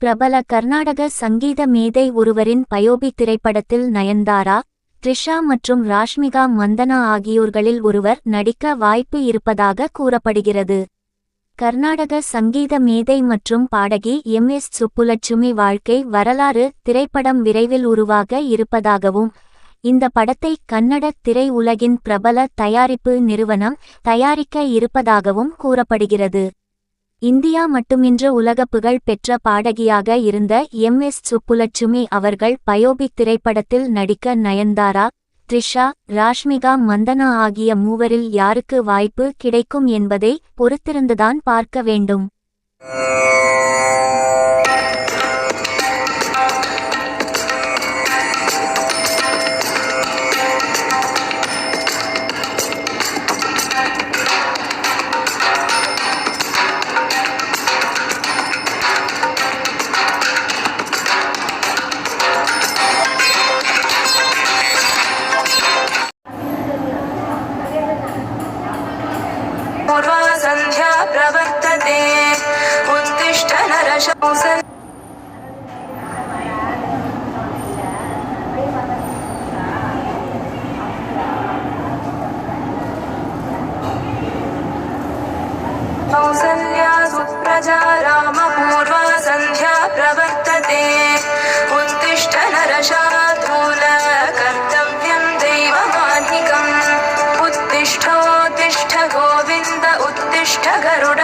பிரபல கர்நாடக சங்கீத மேதை ஒருவரின் பயோபி திரைப்படத்தில் நயன்தாரா, த்ரிஷா மற்றும் ராஷ்மிகா மந்தனா ஆகியோர்களில் ஒருவர் நடிக்க வாய்ப்பு இருப்பதாக கூறப்படுகிறது. கர்நாடக சங்கீத மேதை மற்றும் பாடகி எம்.எஸ். சுப்புலட்சுமி வாழ்க்கை வரலாறு திரைப்படம் விரைவில் உருவாக இருப்பதாகவும், இந்த படத்தை கன்னட திரை உலகின் பிரபல தயாரிப்பு நிறுவனம் தயாரிக்க இருப்பதாகவும் கூறப்படுகிறது. இந்தியா மட்டுமின்றி உலக புகழ் பெற்ற பாடகியாக இருந்த எம்.எஸ். சுப்புலட்சுமி அவர்கள் பயோபிக் திரைப்படத்தில் நடிக்க நயன்தாரா, த்ரிஷா, ராஷ்மிகா மந்தனா ஆகிய மூவரில் யாருக்கு வாய்ப்பு கிடைக்கும் என்பதை பொறுத்திருந்துதான் பார்க்க வேண்டும். संध्या प्रवर्तते उत्तिष्ठ नरशंसन कौसल्या सुप्रजा रामपूर्वा संध्या प्रवर्तते उत्तिष्ठ नरशार्दूल कर्तव्यं दैवमान्निकम् उत्तिष्ठोत्तिष्ठ गोविन्द उत्तिष्ठ गरुड